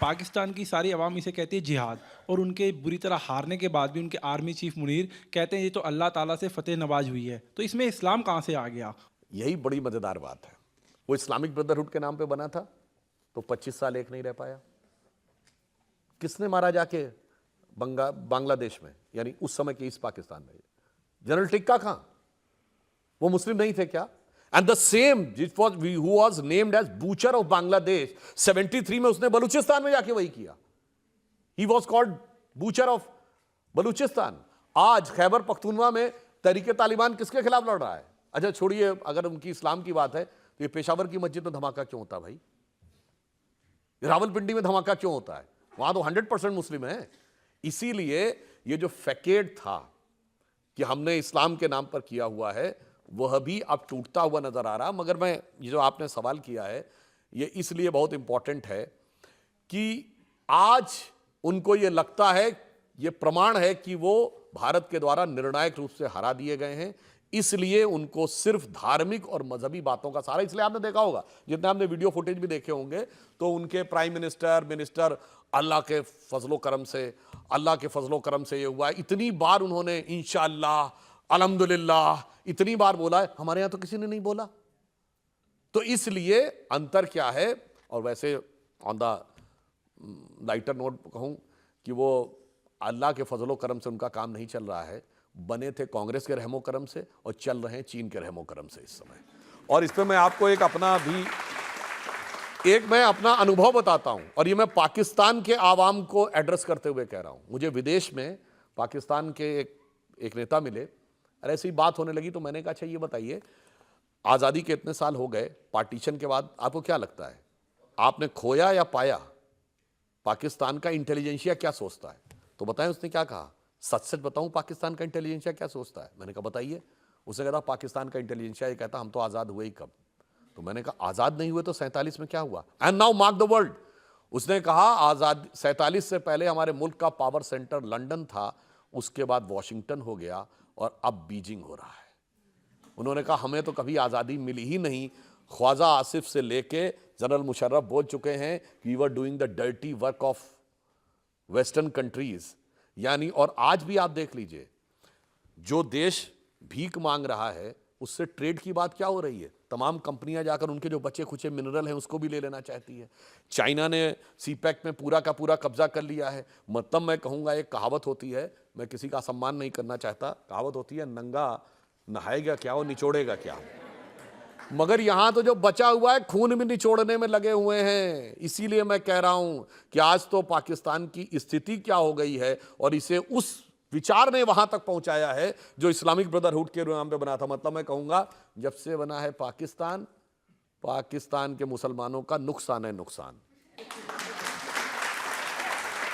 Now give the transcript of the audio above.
पाकिस्तान की सारी अवाम इसे कहती है जिहाद, और उनके बुरी तरह हारने के बाद भी उनके आर्मी चीफ मुनीर कहते हैं ये तो अल्लाह ताला से फतेह नवाज हुई है। तो इसमें इस्लाम कहाँ से आ गया? यही बड़ी मजेदार बात है। वो इस्लामिक ब्रदरहुड के नाम पे बना था तो 25 साल एक नहीं रह पाया। किसने मारा जाके बांग्लादेश में, यानी उस समय के ईस्ट पाकिस्तान में? जनरल टिक्का खां। वो मुस्लिम नहीं थे क्या? And the same who was named as butcher of Bangladesh, 73 में उसने बलूचिस्तान में जाके वही किया। He was called butcher of Balochistan. आज खैबर पख्तूनवा में तहरीके तालिबान किसके खिलाफ लड़ रहा है? अच्छा छोड़िए, अगर उनकी इस्लाम की बात है तो ये पेशावर की मस्जिद में धमाका क्यों होता भाई? रावलपिंडी में धमाका क्यों होता है? वहां तो 100% मुस्लिम है। इसीलिए ये जो फैकेट था कि हमने इस्लाम के नाम पर किया हुआ है, वह भी अब टूटता हुआ नजर आ रहा। मगर मैं, ये जो आपने सवाल किया है, ये इसलिए बहुत इंपॉर्टेंट है कि आज उनको ये लगता है, ये प्रमाण है कि वो भारत के द्वारा निर्णायक रूप से हरा दिए गए हैं। इसलिए उनको सिर्फ धार्मिक और मजहबी बातों का सहारा। इसलिए आपने देखा होगा, जितने आपने वीडियो फुटेज भी देखे होंगे, तो उनके प्राइम मिनिस्टर अल्लाह के फजलो करम से, अल्लाह के फजलो करम से ये हुआ है। इतनी बार उन्होंने इंशाअल्लाह, अल्हम्दुलिल्लाह इतनी बार बोला है, हमारे यहां तो किसी ने नहीं बोला। तो इसलिए अंतर क्या है? और वैसे ऑन द लाइटर नोट कहूं कि वो अल्लाह के फजलो करम से उनका काम नहीं चल रहा है, बने थे कांग्रेस के रहमो करम से और चल रहे हैं चीन के रहमो करम से इस समय। और इस पर मैं आपको मैं अपना अनुभव बताता हूं, और ये मैं पाकिस्तान के आवाम को एड्रेस करते हुए कह रहा हूं। मुझे विदेश में पाकिस्तान के एक नेता मिले, और ऐसी बात होने लगी तो मैंने कहा, अच्छा ये बताइए, आज़ादी के इतने साल हो गए, पार्टीशन के बाद आपको क्या लगता है, आपने खोया या पाया? पाकिस्तान का इंटेलिजेंसिया क्या सोचता है? तो बताएं उसने क्या कहा। सच सच बताऊं, पाकिस्तान का इंटेलिजेंसिया क्या सोचता है? मैंने कहा बताइए। उसने कहा पाकिस्तान का इंटेलिजेंसिया ये कहता हम तो आज़ाद हुए ही कब। तो मैंने कहा आज़ाद नहीं हुए तो 47 में क्या हुआ? And now mark the world. उसने कहा आज़ाद 47 से पहले हमारे मुल्क का पावर सेंटर लंदन था, उसके बाद वॉशिंगटन हो गया, और अब बीजिंग हो रहा है। उन्होंने कहा हमें तो कभी आज़ादी मिली ही नहीं। ख्वाजा आसिफ से लेके जनरल मुशर्रफ बोल चुके हैं we were doing the dirty work of western countries. यानी, और आज भी आप देख लीजिए, जो देश भीख मांग रहा है उससे ट्रेड की बात क्या हो रही है? तमाम कंपनियां जाकर उनके जो बचे खुचे मिनरल हैं उसको भी ले लेना चाहती है। चाइना ने सीपैक में पूरा का पूरा कब्जा कर लिया है। मतलब मैं कहूँगा, एक कहावत होती है, मैं किसी का सम्मान नहीं करना चाहता, कहावत होती है नंगा नहाएगा क्या और निचोड़ेगा क्या। मगर यहां तो जो बचा हुआ है खून भी निचोड़ने में लगे हुए हैं। इसीलिए मैं कह रहा हूं कि आज तो पाकिस्तान की स्थिति क्या हो गई है, और इसे उस विचार ने वहां तक पहुंचाया है जो इस्लामिक ब्रदरहुड के नाम पे बना था। मतलब मैं कहूंगा, जब से बना है पाकिस्तान, पाकिस्तान के मुसलमानों का नुकसान है नुकसान।